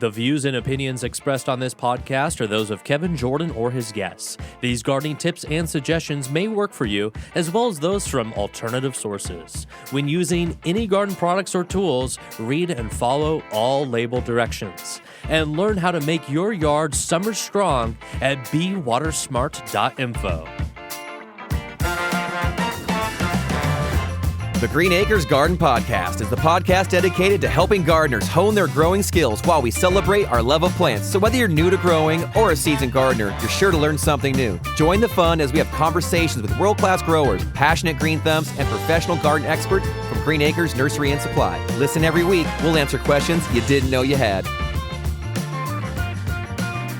The views and opinions expressed on this podcast are those of Kevin Jordan or his guests. These gardening tips and suggestions may work for you, as well as those from alternative sources. When using any garden products or tools, read and follow all label directions. And learn how to make your yard summer strong at bewatersmart.info. The Green Acres Garden Podcast is the podcast dedicated to helping gardeners hone their growing skills while we celebrate our love of plants. So whether you're new to growing or a seasoned gardener, you're sure to learn something new. Join the fun as we have conversations with world-class growers, passionate green thumbs, and professional garden experts from Green Acres Nursery and Supply. Listen every week. We'll answer questions you didn't know you had.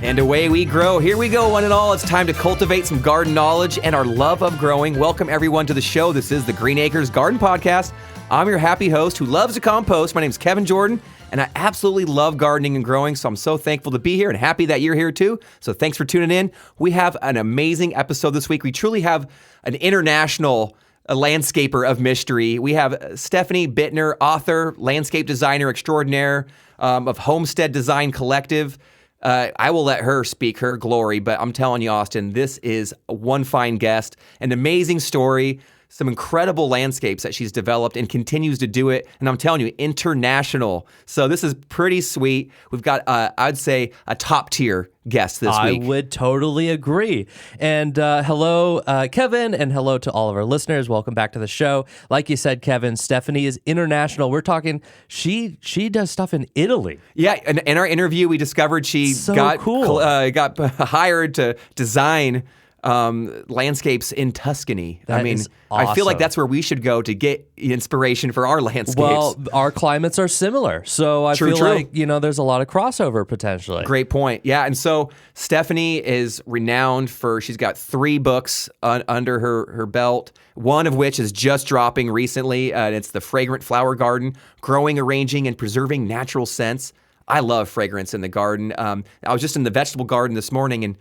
And away we grow. Here we go, one and all. It's time to cultivate some garden knowledge and our love of growing. Welcome, everyone, to the show. This is the Green Acres Garden Podcast. I'm your happy host who loves to compost. My name is Kevin Jordan, and I absolutely love gardening and growing, so I'm so thankful to be here and happy that you're here, too. So thanks for tuning in. We have an amazing episode this week. We truly have an international landscaper of mystery. We have Stephanie Bittner, author, landscape designer extraordinaire of Homestead Design Collective. I will let her speak her glory, but I'm telling you, Austin, this is one fine guest, an amazing story, some incredible landscapes that she's developed and continues to do it. And I'm telling you, international. So this is pretty sweet. We've got, I'd say, a top tier guest this week. I would totally agree. And hello, Kevin, and hello to all of our listeners. Welcome back to the show. Like you said, Kevin, Stephanie is international. We're talking, she does stuff in Italy. Yeah, in our interview, we discovered she got hired to design landscapes in Tuscany. That is awesome. I feel like that's where we should go to get inspiration for our landscapes. Well, our climates are similar, so I feel like, there's a lot of crossover potentially. Great point. Yeah, and so Stephanie is renowned for, she's got 3 books under her belt, one of which is just dropping recently, and it's The Fragrant Flower Garden, Growing, Arranging, and Preserving Natural Scents. I love fragrance in the garden. I was just in the vegetable garden this morning, and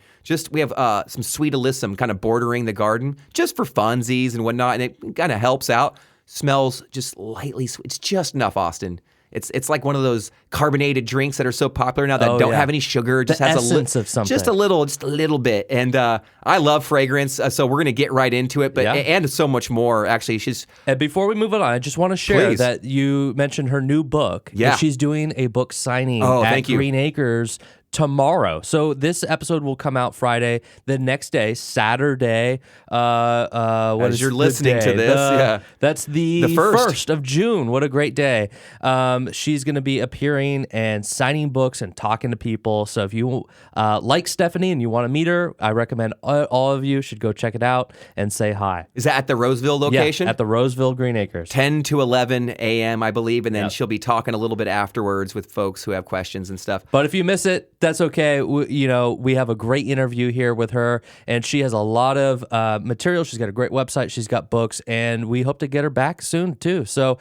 we have some sweet alyssum kind of bordering the garden, just for funsies and whatnot, and it kind of helps out. Smells just lightly sweet. It's just enough, Austin. It's like one of those carbonated drinks that are so popular now that don't have any sugar. It just has essence of something. Just a little bit. And I love fragrance, so we're gonna get right into it. But and so much more. Actually, And before we move on, I just want to share that you mentioned her new book. Yeah, she's doing a book signing at Green Acres tomorrow. So this episode will come out Friday. The next day, Saturday, as you're listening to this, that's the 1st of June. What a great day. She's going to be appearing and signing books and talking to people. So if you like Stephanie and you want to meet her, I recommend all of you should go check it out and say hi. Is that at the Roseville location? Yeah, at the Roseville Green Acres. 10 to 11 a.m., I believe, and then she'll be talking a little bit afterwards with folks who have questions and stuff. But if you miss it, that's okay. We have a great interview here with her, and she has a lot of material. She's got a great website. She's got books, and we hope to get her back soon, too. So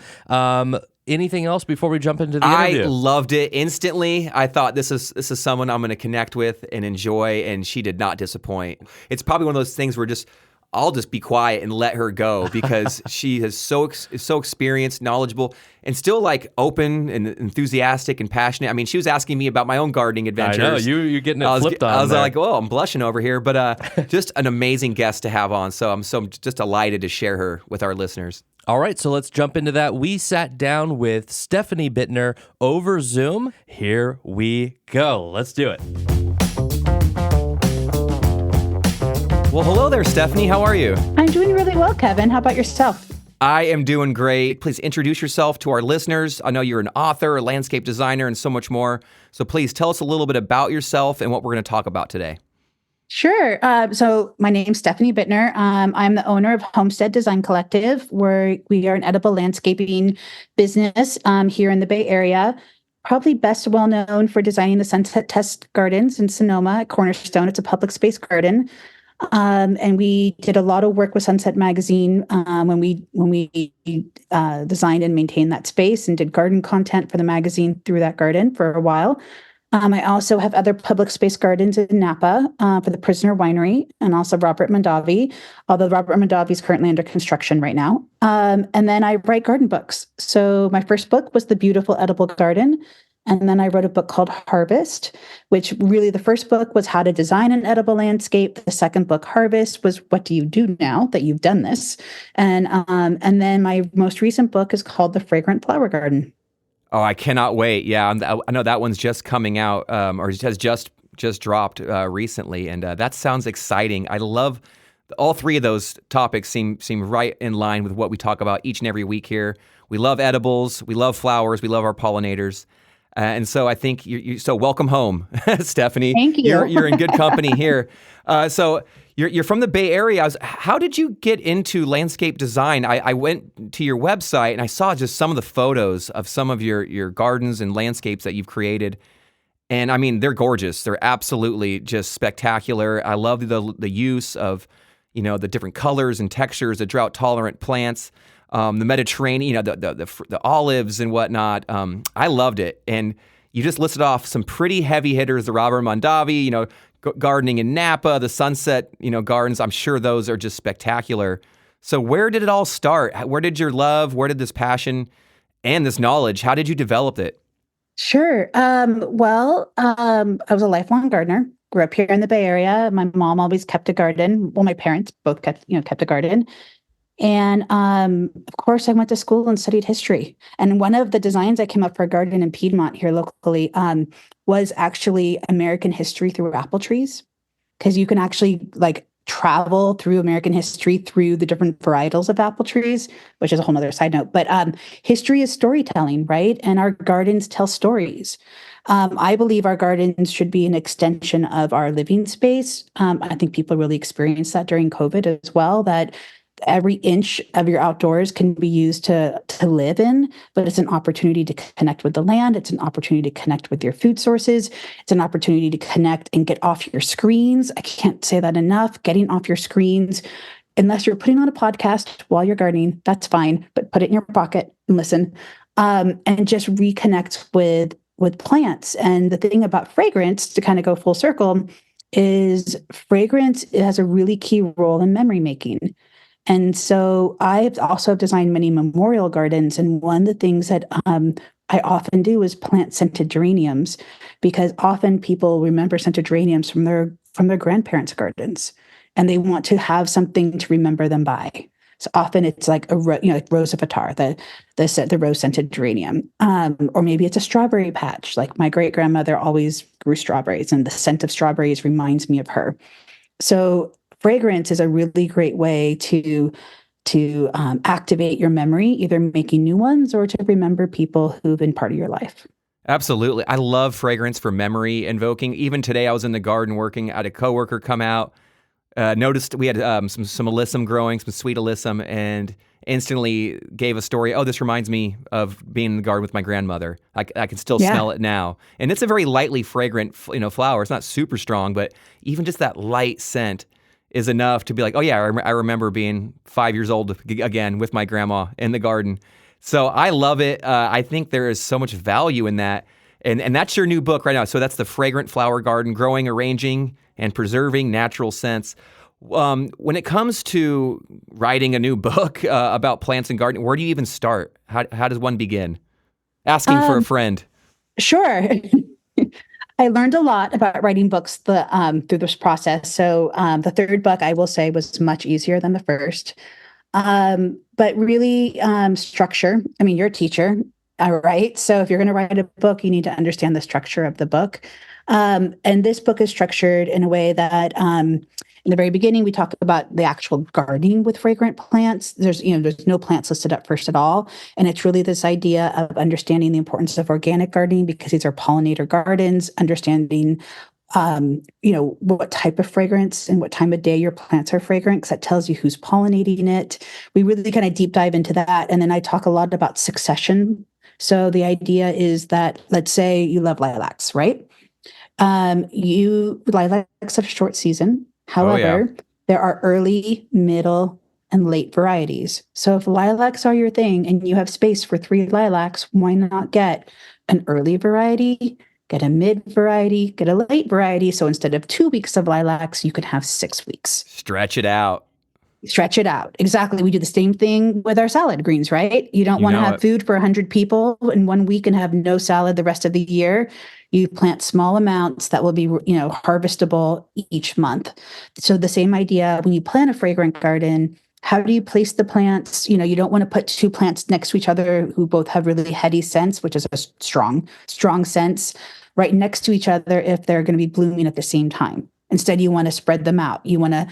anything else before we jump into the interview? I loved it instantly. I thought this is someone I'm going to connect with and enjoy, and she did not disappoint. It's probably one of those things where I'll just be quiet and let her go because she is so experienced, knowledgeable, and still like open and enthusiastic and passionate. I mean, she was asking me about my own gardening adventures. I know, you're getting it flipped on. I was there. like, oh, I'm blushing over here, but just an amazing guest to have on. So I'm just delighted to share her with our listeners. All right, so let's jump into that. We sat down with Stephanie Bittner over Zoom. Here we go. Let's do it. Well, hello there, Stephanie. How are you? I'm doing really well, Kevin. How about yourself? I am doing great. Please introduce yourself to our listeners. I know you're an author, a landscape designer, and so much more. So please tell us a little bit about yourself and what we're going to talk about today. Sure. So my name's Stephanie Bittner. I'm the owner of Homestead Design Collective, where we are an edible landscaping business here in the Bay Area. Probably best well known for designing the Sunset Test Gardens in Sonoma at Cornerstone. It's a public space garden. And we did a lot of work with Sunset Magazine when we designed and maintained that space and did garden content for the magazine through that garden for a while. I also have other public space gardens in Napa for the Prisoner Winery and also Robert Mondavi, although Robert Mondavi is currently under construction right now. And then I write garden books. So my first book was The Beautiful Edible Garden. And then I wrote a book called Harvest, which really the first book was how to design an edible landscape. The second book, Harvest, was what do you do now that you've done this? And then my most recent book is called The Fragrant Flower Garden. Oh, I cannot wait. Yeah, I know that one's just coming out, or has just dropped recently, and that sounds exciting. I love all three of those topics. Seem right in line with what we talk about each and every week here. We love edibles, we love flowers, we love our pollinators, and so I think so. Welcome home, Stephanie. Thank you. You're in good company here. So. You're from the Bay Area. How did you get into landscape design? I went to your website and I saw just some of the photos of some of your gardens and landscapes that you've created. And I mean, they're gorgeous. They're absolutely just spectacular. I love the use of, the different colors and textures, the drought tolerant plants, the Mediterranean, the olives and whatnot. I loved it. And you just listed off some pretty heavy hitters, the Robert Mondavi, gardening in Napa, the sunset, gardens. I'm sure those are just spectacular. So where did it all start? Where did your love, where did this passion and this knowledge, how did you develop it? Sure. I was a lifelong gardener. Grew up here in the Bay Area. My mom always kept a garden. Well, my parents both kept a garden. And of course, I went to school and studied history. And one of the designs I came up for a garden in Piedmont here locally was actually American history through apple trees, because you can actually travel through American history through the different varietals of apple trees, which is a whole nother side note. But history is storytelling, right? And our gardens tell stories. I believe our gardens should be an extension of our living space. I think people really experienced that during COVID as well, that every inch of your outdoors can be used to live in, but it's an opportunity to connect with the land. It's an opportunity to connect with your food sources. It's an opportunity to connect and get off your screens. I can't say that enough. Getting off your screens, unless you're putting on a podcast while you're gardening, that's fine, but put it in your pocket and listen, and just reconnect with plants. And the thing about fragrance, to kind of go full circle, is fragrance has a really key role in memory making. And so I've also designed many memorial gardens. And one of the things that I often do is plant scented geraniums, because often people remember scented geraniums from their grandparents' gardens, and they want to have something to remember them by. So often it's like like Rose of Attar, the rose scented geranium, or maybe it's a strawberry patch. Like my great grandmother always grew strawberries, and the scent of strawberries reminds me of her. So fragrance is a really great way to activate your memory, either making new ones or to remember people who've been part of your life. Absolutely. I love fragrance for memory invoking. Even today, I was in the garden working. I had a coworker come out, noticed we had some alyssum growing, some sweet alyssum, and instantly gave a story. Oh, this reminds me of being in the garden with my grandmother. I can still smell it now. And it's a very lightly fragrant, flower. It's not super strong, but even just that light scent is enough to be like, oh yeah, I remember being 5 years old again with my grandma in the garden. So I love it. I think there is so much value in that. And that's your new book right now. So that's The Fragrant Flower Garden, Growing, Arranging, and Preserving Natural Scents. When it comes to writing a new book about plants and gardening, where do you even start? How does one begin? Asking for a friend. Sure. I learned a lot about writing books through this process. So the third book, I will say, was much easier than the first. But really, structure. I mean, you're a teacher, right? So if you're going to write a book, you need to understand the structure of the book. And this book is structured in a way that in the very beginning, we talk about the actual gardening with fragrant plants. There's no plants listed up first at all. And it's really this idea of understanding the importance of organic gardening, because these are pollinator gardens, understanding what type of fragrance and what time of day your plants are fragrant, because that tells you who's pollinating it. We really kind of deep dive into that. And then I talk a lot about succession. So the idea is that, let's say you love lilacs, right? Lilacs have a short season. However, there are early, middle, and late varieties. So if lilacs are your thing and you have space for 3 lilacs, why not get an early variety, get a mid variety, get a late variety? So instead of 2 weeks of lilacs, you can have 6 weeks. Stretch it out. Stretch it out. Exactly. We do the same thing with our salad greens, right? You don't You want to know have it. food for 100 people in 1 week and have no salad the rest of the year. You plant small amounts that will be, harvestable each month. So the same idea when you plant a fragrant garden, how do you place the plants? You don't want to put two plants next to each other who both have really heady scents, which is a strong scents, right next to each other if they're going to be blooming at the same time. Instead, you want to spread them out. You want to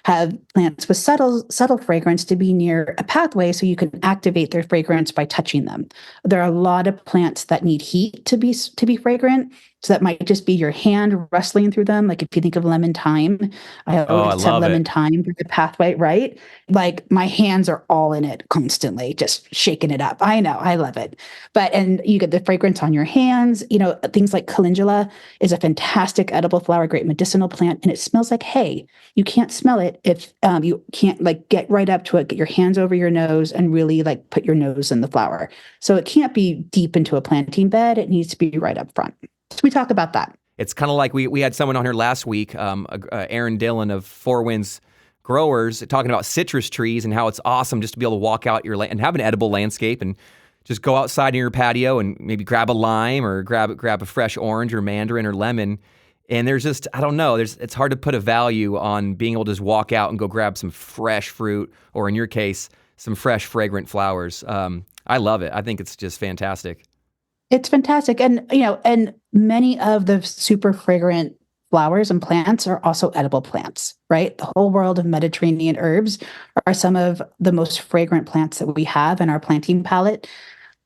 have plants with subtle fragrance to be near a pathway so you can activate their fragrance by touching them. There are a lot of plants that need heat to be fragrant. So that might just be your hand rustling through them. Like if you think of lemon thyme, I Oh, I always have love lemon it. thyme through the pathway, right? Like my hands are all in it constantly, just shaking it up. I know, I love it. And you get the fragrance on your hands. Things like calendula is a fantastic edible flower, great medicinal plant, and it smells like hay. You can't smell it if you can't like get right up to it, get your hands over your nose, and really like put your nose in the flower. So it can't be deep into a planting bed. It needs to be right up front. So we talk about that. It's kind of like we had someone on here last week, Aaron Dillon of Four Winds Growers, talking about citrus trees and how it's awesome just to be able to walk out your land and have an edible landscape and just go outside in your patio and maybe grab a lime or grab a fresh orange or mandarin or lemon. And there's just, I don't know, it's hard to put a value on being able to just walk out and go grab some fresh fruit, or in your case, some fresh fragrant flowers. I love it. I think it's just fantastic. It's fantastic. And many of the super fragrant flowers and plants are also edible plants, right? The whole world of Mediterranean herbs are some of the most fragrant plants that we have in our planting palette.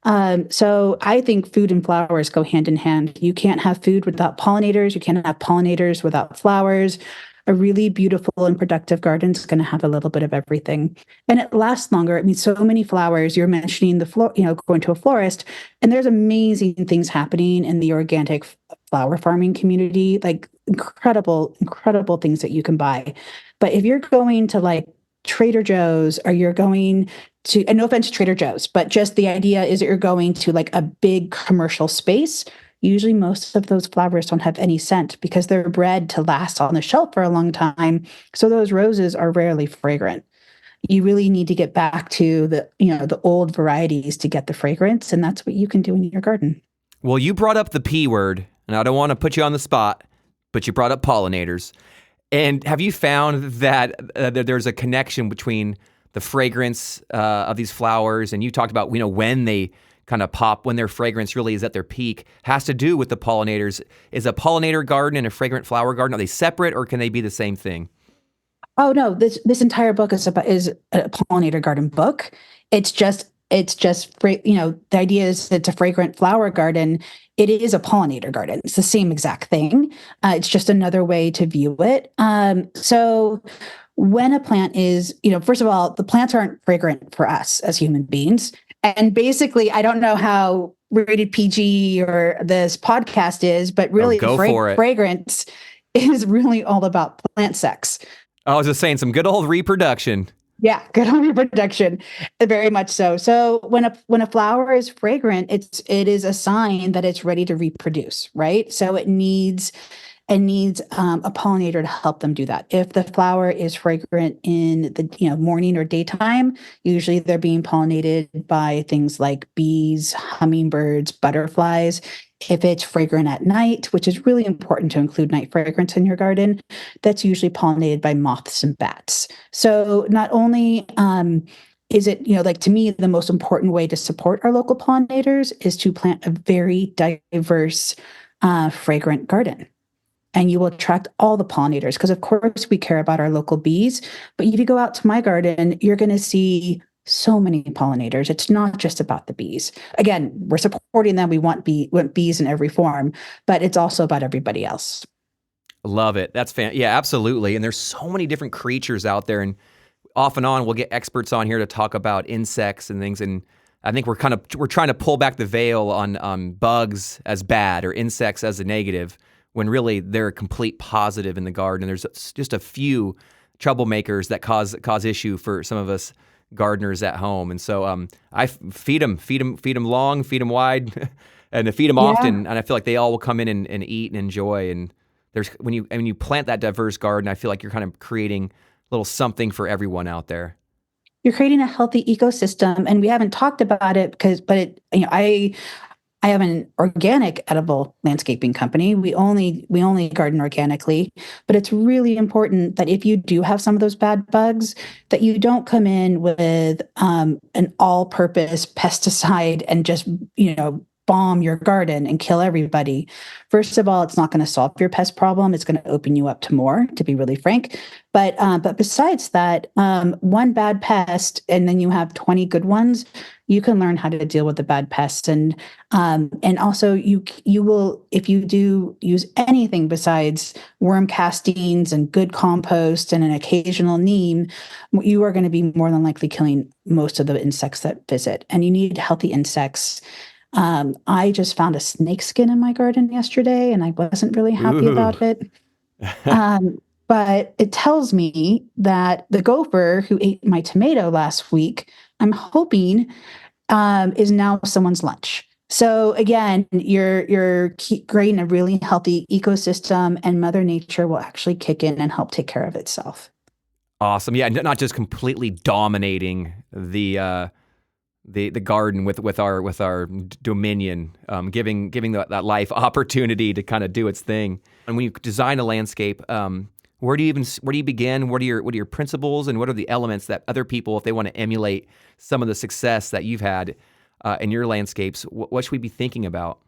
So I think food and flowers go hand in hand. You can't have food without pollinators. You can't have pollinators without flowers. A really beautiful and productive garden is going to have a little bit of everything, and it lasts longer. I mean, so many flowers. You're mentioning going to a florist, and there's amazing things happening in the organic flower farming community, like incredible things that you can buy. But if you're going to like Trader Joe's, or you're going to, and no offense to Trader Joe's, but just the idea is that you're going to like a big commercial space. Usually most of those flowers don't have any scent because they're bred to last on the shelf for a long time. So those roses are rarely fragrant. You really need to get back to the old varieties to get the fragrance, and that's what you can do in your garden. Well, you brought up the P word, and I don't want to put you on the spot, but you brought up pollinators. And have you found that there's a connection between the fragrance of these flowers, and you talked about when they kind of pop, when their fragrance really is at their peak, has to do with the pollinators. Is a pollinator garden and a fragrant flower garden, are they separate, or can they be the same thing? Oh no, this entire book is a pollinator garden book. The idea is it's a fragrant flower garden. It is a pollinator garden. It's the same exact thing. It's just another way to view it. So when a plant is, first of all, the plants aren't fragrant for us as human beings. And basically, I don't know how rated PG or this podcast is, but really Go for it. fragrance is really all about plant sex. I was just saying, some good old reproduction. Yeah, good on reproduction, very much so. So when a flower is fragrant, it is a sign that it's ready to reproduce, right? So it needs a pollinator to help them do that. If the flower is fragrant in the morning or daytime, usually they're being pollinated by things like bees, hummingbirds, butterflies. If it's fragrant at night, which is really important to include night fragrance in your garden, that's usually pollinated by moths and bats. So not only is it, to me, the most important way to support our local pollinators is to plant a very diverse, fragrant garden. And you will attract all the pollinators because, of course, we care about our local bees. But if you go out to my garden, you're going to see so many pollinators. It's not just about the bees. Again, we're supporting them. We want bees in every form, but it's also about everybody else. Love it. That's yeah, absolutely. And there's so many different creatures out there, and off and on we'll get experts on here to talk about insects and things. And I think we're trying to pull back the veil on bugs as bad or insects as a negative, when really they're a complete positive in the garden. There's just a few troublemakers that cause issue for some of us gardeners at home. And so I feed them long, feed them wide, and feed them often. And I feel like they all will come in and eat and enjoy. And when you plant that diverse garden, I feel like you're kind of creating little something for everyone out there. You're creating a healthy ecosystem, and we haven't talked about it I have an organic edible landscaping company. We only garden organically, but it's really important that if you do have some of those bad bugs, that you don't come in with an all-purpose pesticide and just bomb your garden and kill everybody. First of all, it's not going to solve your pest problem. It's going to open you up to more, to be really frank. But besides that, one bad pest and then you have 20 good ones. You can learn how to deal with the bad pests, and also you will, if you do use anything besides worm castings and good compost and an occasional neem, you are going to be more than likely killing most of the insects that visit. And you need healthy insects. I just found a snake skin in my garden yesterday, and I wasn't really happy about it. But it tells me that the gopher who ate my tomato last week, I'm hoping, is now someone's lunch. So again, you're creating a really healthy ecosystem, and Mother Nature will actually kick in and help take care of itself. Awesome. Yeah, not just completely dominating the garden with our dominion, giving that life opportunity to kind of do its thing. And when you design a landscape, where do you begin? What are your principles, and what are the elements that other people, if they want to emulate some of the success that you've had in your landscapes, what should we be thinking about?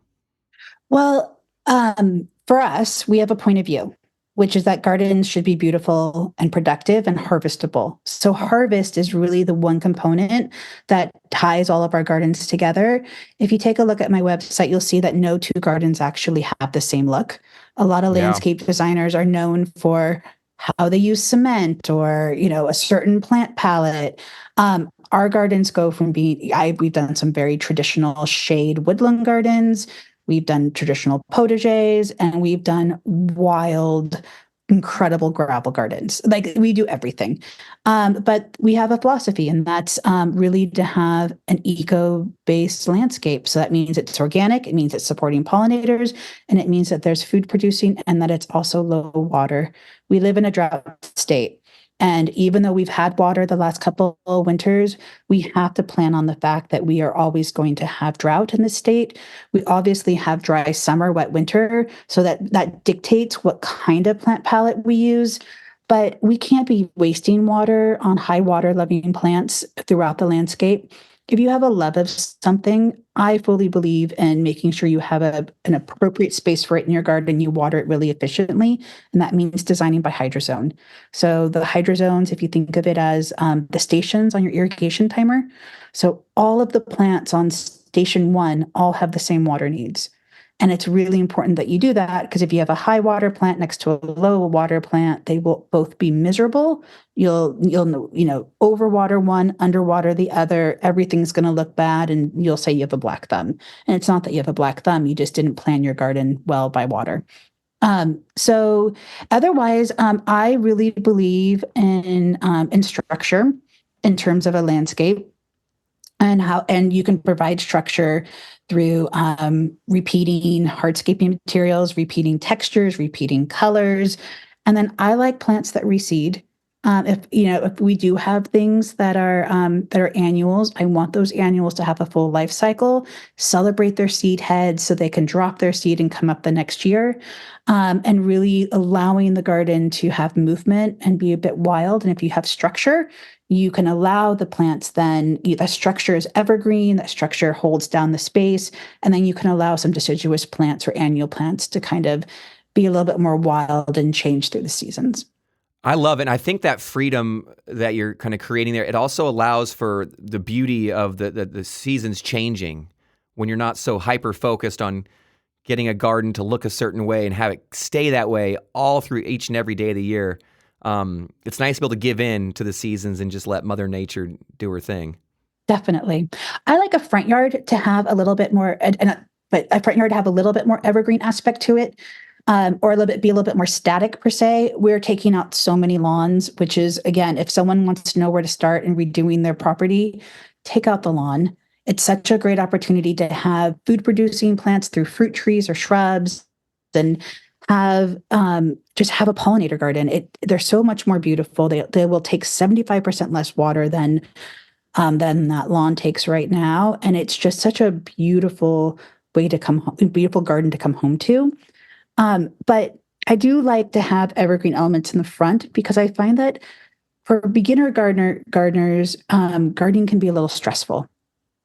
Well, for us, we have a point of view, which is that gardens should be beautiful and productive and harvestable. So harvest is really the one component that ties all of our gardens together. If you take a look at my website, you'll see that no two gardens actually have the same look. A lot of landscape designers are known for how they use cement or, a certain plant palette. Our gardens go from we've done some very traditional shade woodland gardens. We've done traditional potagers, and we've done wild, incredible gravel gardens. Like, we do everything. But we have a philosophy, and that's really to have an eco-based landscape. So that means it's organic, it means it's supporting pollinators, and it means that there's food producing and that it's also low water. We live in a drought state. And even though we've had water the last couple of winters, we have to plan on the fact that we are always going to have drought in the state. We obviously have dry summer, wet winter, so that dictates what kind of plant palette we use. But we can't be wasting water on high water loving plants throughout the landscape. If you have a love of something, I fully believe in making sure you have an appropriate space for it in your garden. You water it really efficiently, and that means designing by hydrozone. So the hydrozones, if you think of it as the stations on your irrigation timer, so all of the plants on station 1 all have the same water needs. And it's really important that you do that, because if you have a high water plant next to a low water plant, they will both be miserable. You'll overwater one, underwater the other. Everything's going to look bad, and you'll say you have a black thumb. And it's not that you have a black thumb. You just didn't plan your garden well by water. So otherwise, I really believe in structure in terms of a landscape, and you can provide structure through repeating hardscaping materials, repeating textures, repeating colors. And then I like plants that reseed. If we do have things that are annuals, I want those annuals to have a full life cycle, celebrate their seed heads so they can drop their seed and come up the next year, and really allowing the garden to have movement and be a bit wild. And if you have structure, you can allow the plants then, that structure is evergreen, that structure holds down the space, and then you can allow some deciduous plants or annual plants to kind of be a little bit more wild and change through the seasons. I love it. And I think that freedom that you're kind of creating there, it also allows for the beauty of the seasons changing when you're not so hyper-focused on getting a garden to look a certain way and have it stay that way all through each and every day of the year. It's nice to be able to give in to the seasons and just let Mother Nature do her thing. Definitely. I like a front yard to have a little bit more, but a front yard to have a little bit more evergreen aspect to it, or be a little bit more static per se. We're taking out so many lawns, which is, again, if someone wants to know where to start in redoing their property, take out the lawn. It's such a great opportunity to have food producing plants through fruit trees or shrubs. And have just have a pollinator garden. They're so much more beautiful. They will take 75% less water than that lawn takes right now, and it's just such a beautiful way to come home, beautiful garden to come home to. But I do like to have evergreen elements in the front because I find that for beginner gardeners, gardening can be a little stressful.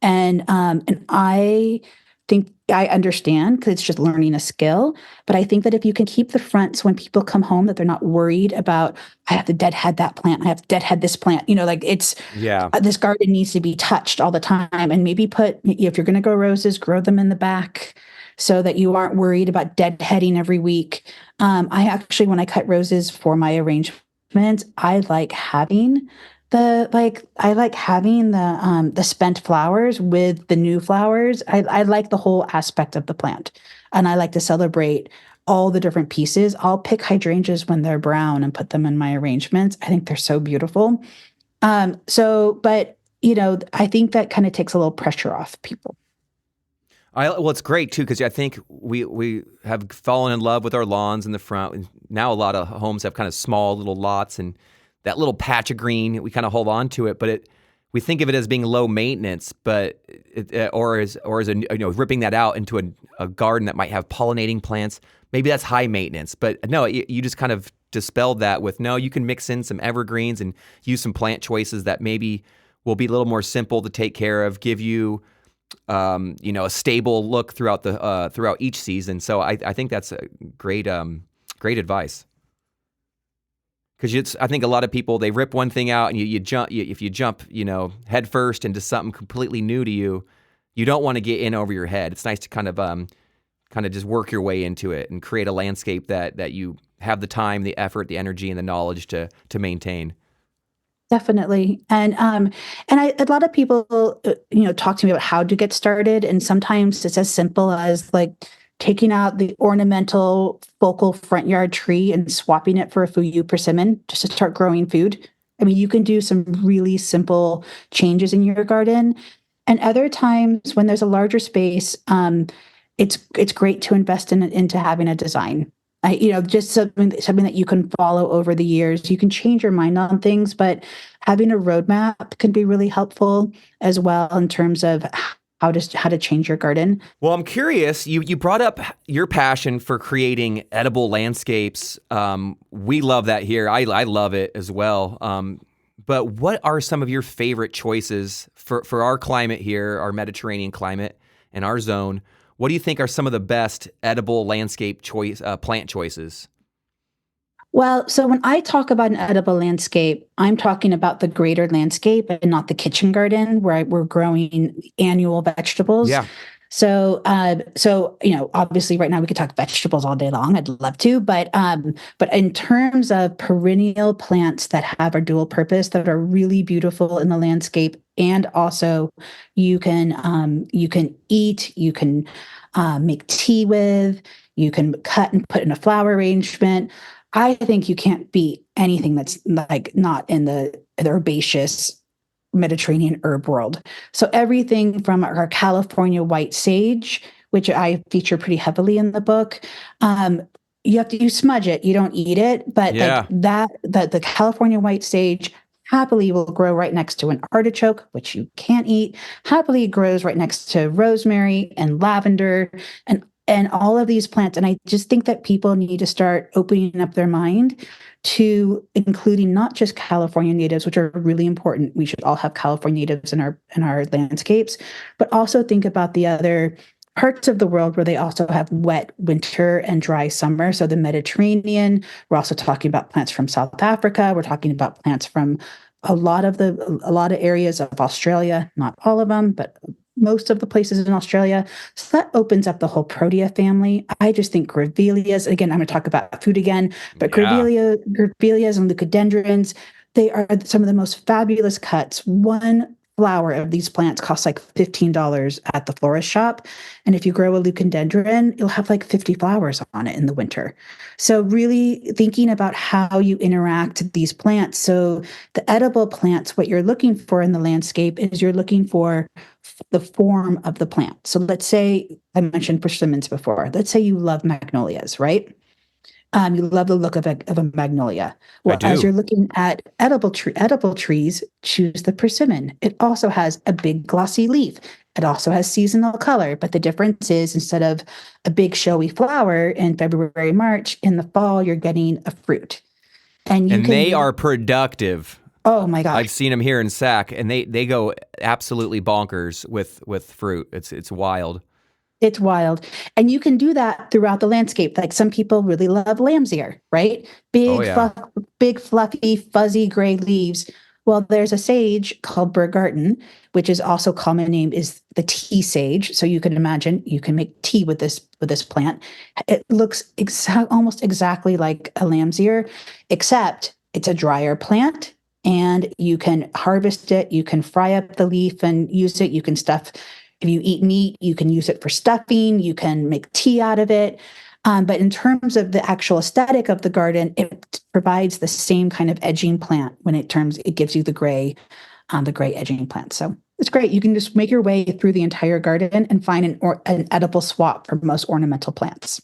And I think I understand because it's just learning a skill. But I think that if you can keep the front so when people come home that they're not worried about, I have to deadhead that plant, I have to deadhead this plant, like it's Yeah. this garden needs to be touched all the time. And maybe if you're going to grow roses, grow them in the back so that you aren't worried about deadheading every week. I actually, when I cut roses for my arrangements, I like having the spent flowers with the new flowers. I like the whole aspect of the plant, and I like to celebrate all the different pieces. I'll pick hydrangeas when they're brown and put them in my arrangements. I think they're so beautiful. But I think that kind of takes a little pressure off people. Well, it's great too because I think we have fallen in love with our lawns in the front. And now a lot of homes have kind of small little lots, and that little patch of green, we kind of hold on to it, but we think of it as being low maintenance, but or as ripping that out into a garden that might have pollinating plants. Maybe that's high maintenance, but no, you just kind of dispelled that with no. You can mix in some evergreens and use some plant choices that maybe will be a little more simple to take care of, give you a stable look throughout each season. So I think that's a great advice. Because I think a lot of people, they rip one thing out and if you jump head first into something completely new to you, you don't want to get in over your head. It's nice to kind of just work your way into it and create a landscape that you have the time, the effort, the energy, and the knowledge to maintain. Definitely. A lot of people, talk to me about how to get started. And sometimes it's as simple as like taking out the ornamental focal front yard tree and swapping it for a Fuyu persimmon just to start growing food. I mean, you can do some really simple changes in your garden. And other times when there's a larger space, it's great to invest into having a design. Just something that you can follow over the years. You can change your mind on things, but having a roadmap can be really helpful as well in terms of how to change your garden. Well, I'm curious. You brought up your passion for creating edible landscapes. We love that here. I love it as well. But what are some of your favorite choices for our climate here, our Mediterranean climate, and our zone? What do you think are some of the best edible landscape plant choices? Well, so when I talk about an edible landscape, I'm talking about the greater landscape and not the kitchen garden where we're growing annual vegetables. Yeah. So, obviously, right now we could talk vegetables all day long. I'd love to, but in terms of perennial plants that have a dual purpose that are really beautiful in the landscape, and also you can eat, you can make tea with, you can cut and put in a flower arrangement. I think you can't beat anything that's like not in the herbaceous Mediterranean herb world. So everything from our California white sage, which I feature pretty heavily in the book, you smudge it, you don't eat it, but Yeah. the California white sage happily will grow right next to an artichoke, which you can't eat. Happily grows right next to rosemary and lavender and all of these plants. And I just think that people need to start opening up their mind to including not just California natives, which are really important. We should all have California natives in our landscapes, but also think about the other parts of the world where they also have wet winter and dry summer. So the Mediterranean, we're also talking about plants from South Africa. We're talking about plants from a lot of areas of Australia, not all of them, but most of the places in Australia. So that opens up the whole Protea family. I just think grevilleas, again, I'm going to talk about food again, but grevilleas and leucadendrons, they are some of the most fabulous cuts. One flower of these plants costs like $15 at the florist shop. And if you grow a leucadendron, you'll have like 50 flowers on it in the winter. So really thinking about how you interact with these plants. So the edible plants, what you're looking for in the landscape is you're looking for the form of the plant. So let's say I mentioned persimmons before. Let's say you love magnolias, right? You love the look of a magnolia. I Well, as do. you're looking at edible trees, choose the persimmon. It also has a big glossy leaf. It also has seasonal color, but the difference is instead of a big showy flower in February, March, in the fall, you're getting a fruit. And you And can they use, are productive. oh my I've gosh, seen them here in Sac, and they go absolutely bonkers with fruit. It's wild. it's wild. And you can do that throughout the landscape. Like some people really love lamb's ear, right? Oh yeah. Big, fluffy, fuzzy gray leaves. Well, there's a sage called Burr Garden, which is also common name is the tea sage. So you can imagine you can make tea with this plant. It looks almost exactly like a lamb's ear, except it's a drier plant and you can harvest it. You can fry up the leaf and use it. You can stuff if you eat meat, you can use it for stuffing, you can make tea out of it. But in terms of the actual aesthetic of the garden, it provides the same kind of edging plant when it gives you the gray edging plant. So it's great. You can just make your way through the entire garden and find an edible swap for most ornamental plants.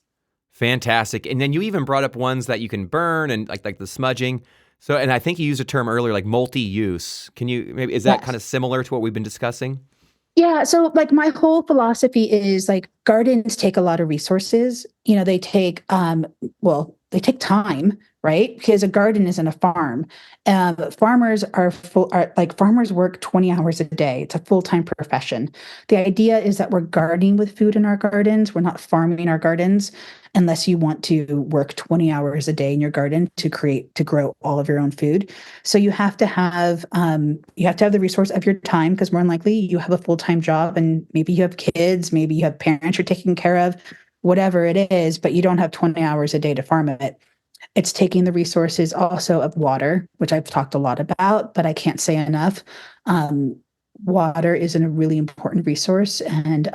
Fantastic. And then you even brought up ones that you can burn and like the smudging. So, and I think you used a term earlier like multi-use. Can you maybe, is that Yes. kind of similar to what we've been discussing? Yeah, so like my whole philosophy is like gardens take a lot of resources. You know, they take time, right? Because a garden isn't a farm. Farmers work 20 hours a day. It's a full-time profession. The idea is that we're gardening with food in our gardens. We're not farming our gardens unless you want to work 20 hours a day in your garden to grow all of your own food. So you have to have the resource of your time because more than likely you have a full-time job and maybe you have kids, maybe you have parents you're taking care of, whatever it is, but you don't have 20 hours a day to farm it. It's taking the resources also of water, which I've talked a lot about, but I can't say enough. Water is a really important resource, and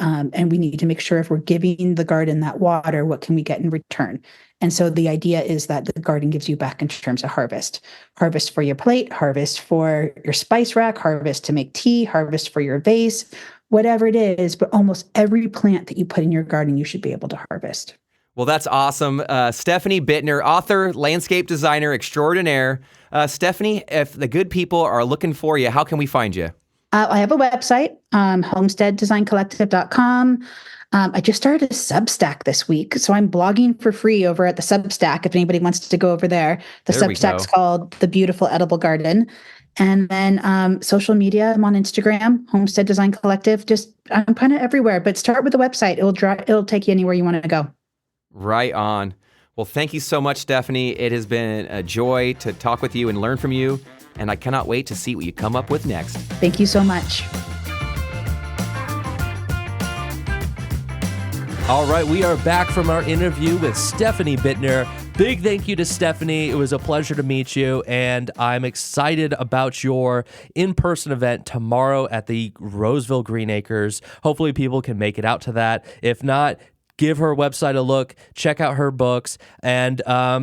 we need to make sure if we're giving the garden that water, what can we get in return? And so the idea is that the garden gives you back in terms of harvest for your plate, harvest for your spice rack, harvest to make tea, harvest for your vase, whatever it is. But almost every plant that you put in your garden, you should be able to harvest. Well, that's awesome. Stephanie Bittner, author, landscape designer extraordinaire. Stephanie, if the good people are looking for you, how can we find you? I have a website, homesteaddesigncollective.com. I just started a Substack this week, so I'm blogging for free over at the Substack if anybody wants to go over there. The There we Substack's go. called The Beautiful Edible Garden. And then social media, I'm on Instagram, Homestead Design Collective. I'm kind of everywhere, but start with the website. It'll take you anywhere you want to go. Right on. Well, thank you so much, Stephanie. It has been a joy to talk with you and learn from you, and I cannot wait to see what you come up with next. Thank you so much. All right, we are back from our interview with Stephanie Bittner. Big thank you to Stephanie. It was a pleasure to meet you, and I'm excited about your in-person event tomorrow at the Roseville Green Acres. Hopefully people can make it out to that. If not, give her website a look, check out her books, and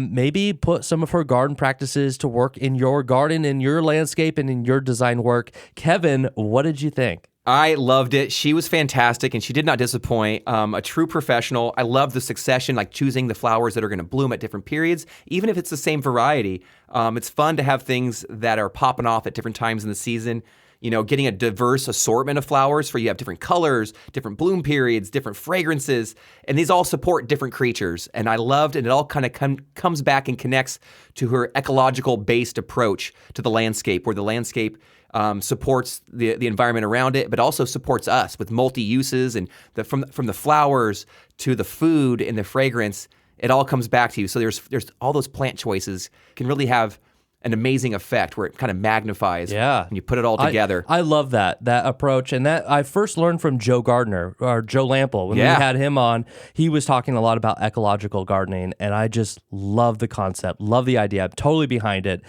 maybe put some of her garden practices to work in your garden, in your landscape, and in your design work. Kevin, what did you think? I loved it. She was fantastic, and she did not disappoint. A true professional. I love the succession, like choosing the flowers that are going to bloom at different periods, even if it's the same variety. It's fun to have things that are popping off at different times in the season. You know, getting a diverse assortment of flowers for you have different colors, different bloom periods, different fragrances, and these all support different creatures. And I loved, and it all kind of comes back and connects to her ecological-based approach to the landscape, where the landscape supports the environment around it, but also supports us with multi-uses, and from the flowers to the food and the fragrance, it all comes back to you. So there's all those plant choices can really have an amazing effect where it kind of magnifies when you put it all together. I love that approach, and that I first learned from Joe Gardner or Joe Lample when we had him on. He was talking a lot about ecological gardening, and I just love the concept, love the idea. I'm totally behind it.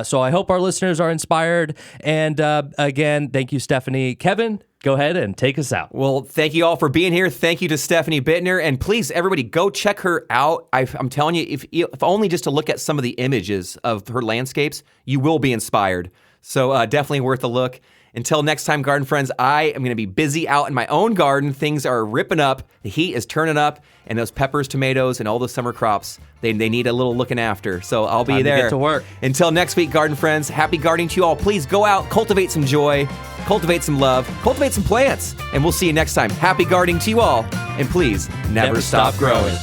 So I hope our listeners are inspired. And again, thank you, Stephanie. Kevin, go ahead and take us out. Well, thank you all for being here. Thank you to Stephanie Bittner. And please, everybody, go check her out. I'm telling you, if only just to look at some of the images of her landscapes, you will be inspired. So definitely worth a look. Until next time, garden friends, I am going to be busy out in my own garden. Things are ripping up. The heat is turning up, and those peppers, tomatoes, and all the summer crops, they need a little looking after. So I'll be Time to there. get to work. Until next week, garden friends, happy gardening to you all. Please go out, cultivate some joy, cultivate some love, cultivate some plants, and we'll see you next time. Happy gardening to you all, and please never stop growing.